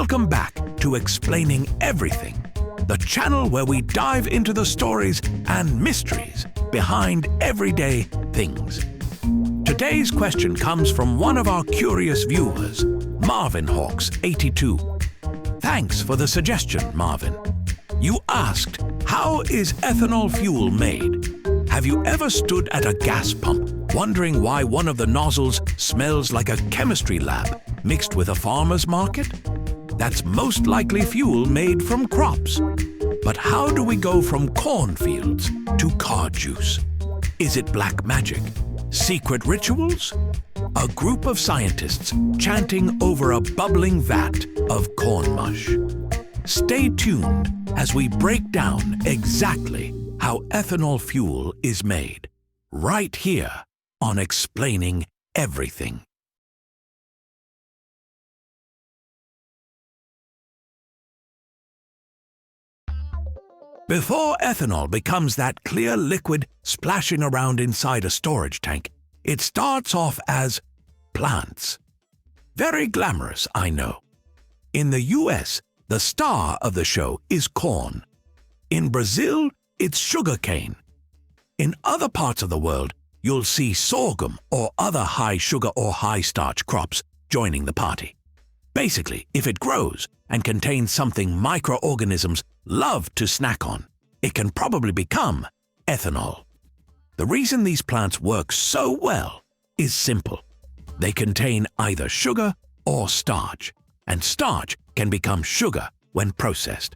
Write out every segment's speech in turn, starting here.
Welcome back to Explaining Everything, the channel where we dive into the stories and mysteries behind everyday things. Today's question comes from one of our curious viewers, Marvin Hawks 82. Thanks for the suggestion, Marvin. You asked, how is ethanol fuel made? Have you ever stood at a gas pump wondering why one of the nozzles smells like a chemistry lab mixed with a farmer's market? That's most likely fuel made from crops. But how do we go from cornfields to car juice? Is it black magic? Secret rituals? A group of scientists chanting over a bubbling vat of corn mush. Stay tuned as we break down exactly how ethanol fuel is made, right here on Explaining Everything. Before ethanol becomes that clear liquid splashing around inside a storage tank, it starts off as plants. Very glamorous, I know. In the US, the star of the show is corn. In Brazil, it's sugarcane. In other parts of the world, you'll see sorghum or other high sugar or high starch crops joining the party. Basically, if it grows and contains something microorganisms love to snack on, it can probably become ethanol. The reason these plants work so well is simple. They contain either sugar or starch, and starch can become sugar when processed.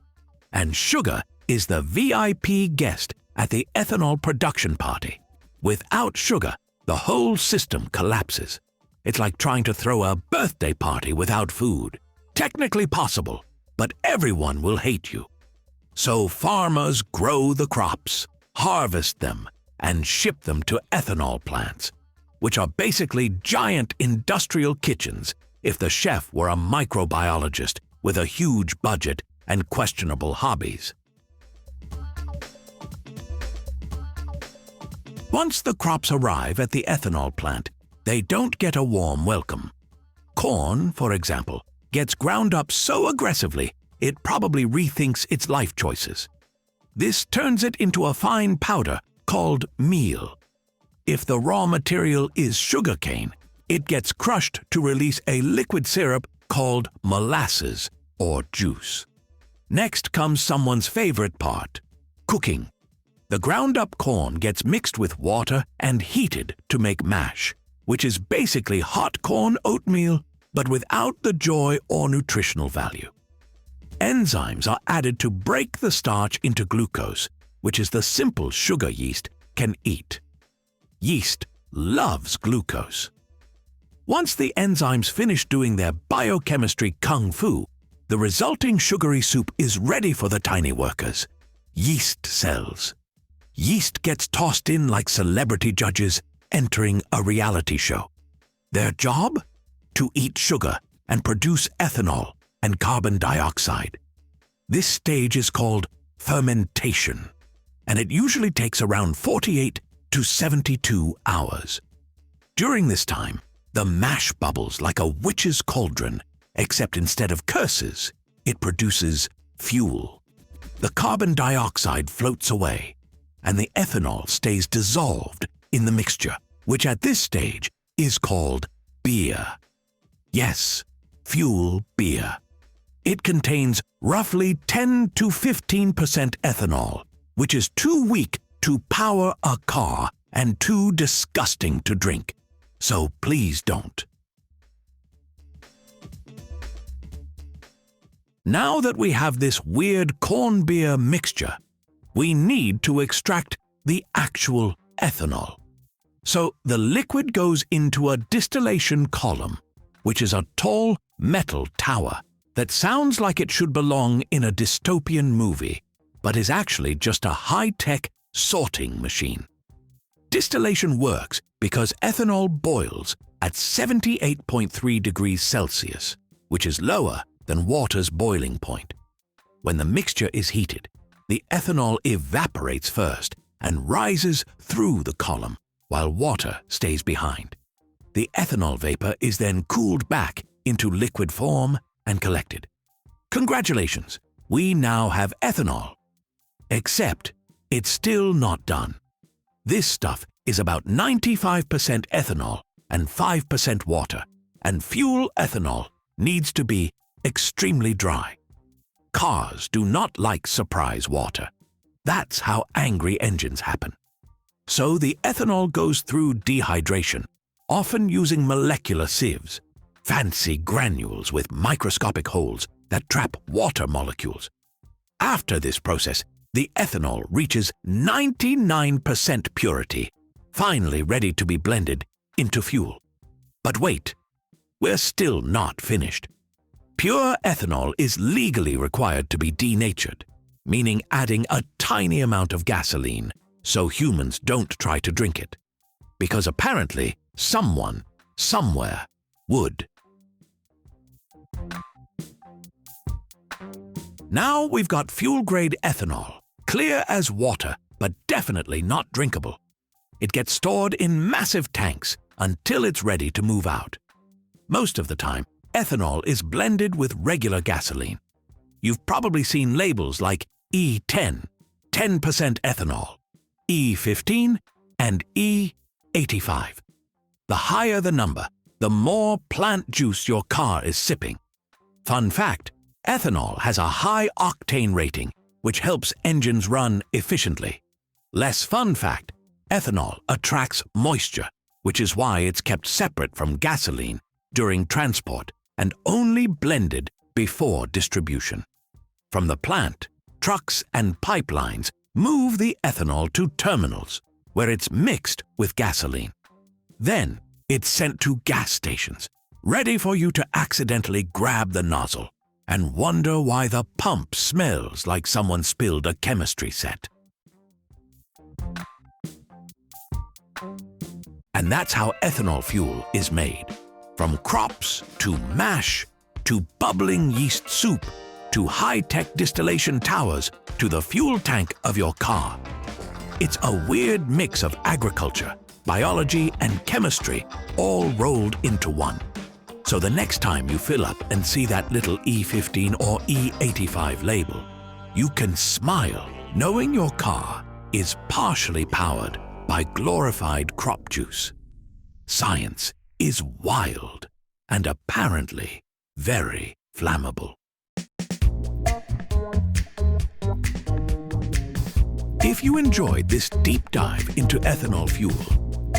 And sugar is the VIP guest at the ethanol production party. Without sugar, the whole system collapses. It's like trying to throw a birthday party without food. Technically possible, but everyone will hate you. So farmers grow the crops, harvest them, and ship them to ethanol plants, which are basically giant industrial kitchens if the chef were a microbiologist with a huge budget and questionable hobbies. Once the crops arrive at the ethanol plant, they don't get a warm welcome. Corn, for example, gets ground up so aggressively it probably rethinks its life choices. This turns it into a fine powder called meal. If the raw material is sugarcane, it gets crushed to release a liquid syrup called molasses or juice. Next comes someone's favorite part, cooking. The ground-up corn gets mixed with water and heated to make mash, which is basically hot corn oatmeal, but without the joy or nutritional value. Enzymes are added to break the starch into glucose, which is the simple sugar yeast can eat. Yeast loves glucose. Once the enzymes finish doing their biochemistry kung fu, the resulting sugary soup is ready for the tiny workers, yeast cells. Yeast gets tossed in like celebrity judges entering a reality show. Their job? To eat sugar and produce ethanol and carbon dioxide. This stage is called fermentation, and it usually takes around 48 to 72 hours. During this time, the mash bubbles like a witch's cauldron, except instead of curses, it produces fuel. The carbon dioxide floats away, and the ethanol stays dissolved in the mixture, which at this stage is called beer. Yes, fuel beer. It contains roughly 10 to 15% ethanol, which is too weak to power a car and too disgusting to drink. So please don't. Now that we have this weird corn beer mixture, we need to extract the actual ethanol. So the liquid goes into a distillation column, which is a tall metal tower that sounds like it should belong in a dystopian movie, but is actually just a high-tech sorting machine. Distillation works because ethanol boils at 78.3 degrees Celsius, which is lower than water's boiling point. When the mixture is heated, the ethanol evaporates first and rises through the column, while water stays behind. The ethanol vapor is then cooled back into liquid form and collected. Congratulations! We now have ethanol. Except, it's still not done. This stuff is about 95% ethanol and 5% water, and fuel ethanol needs to be extremely dry. Cars do not like surprise water. That's how angry engines happen. So the ethanol goes through dehydration, often using molecular sieves, fancy granules with microscopic holes that trap water molecules. After this process, the ethanol reaches 99% purity, finally ready to be blended into fuel. But wait, we're still not finished. Pure ethanol is legally required to be denatured, meaning adding a tiny amount of gasoline so humans don't try to drink it. Because apparently, someone, somewhere, would. Now we've got fuel-grade ethanol, clear as water, but definitely not drinkable. It gets stored in massive tanks until it's ready to move out. Most of the time, ethanol is blended with regular gasoline. You've probably seen labels like E10, 10% ethanol, E15, and E85. The higher the number, the more plant juice your car is sipping. Fun fact, ethanol has a high-octane rating, which helps engines run efficiently. Less fun fact, ethanol attracts moisture, which is why it's kept separate from gasoline during transport and only blended before distribution. From the plant, trucks and pipelines move the ethanol to terminals, where it's mixed with gasoline. Then, it's sent to gas stations, ready for you to accidentally grab the nozzle and wonder why the pump smells like someone spilled a chemistry set. And that's how ethanol fuel is made. From crops, to mash, to bubbling yeast soup, to high-tech distillation towers, to the fuel tank of your car. It's a weird mix of agriculture, biology, and chemistry all rolled into one. So the next time you fill up and see that little E15 or E85 label, you can smile knowing your car is partially powered by glorified crop juice. Science is wild and apparently very flammable. If you enjoyed this deep dive into ethanol fuel,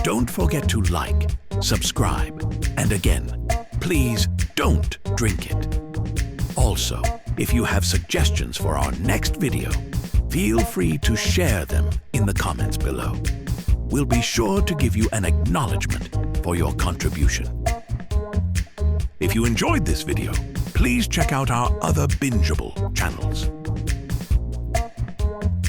don't forget to like, subscribe, and again, please don't drink it. Also, if you have suggestions for our next video, feel free to share them in the comments below. We'll be sure to give you an acknowledgement for your contribution. If you enjoyed this video, please check out our other bingeable channels.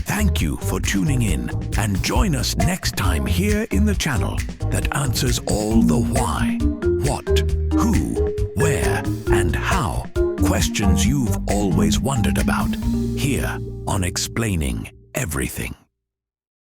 Thank you for tuning in, and join us next time here in the channel that answers all the why, what, who, where, and how questions you've always wondered about, here on Explaining Everything.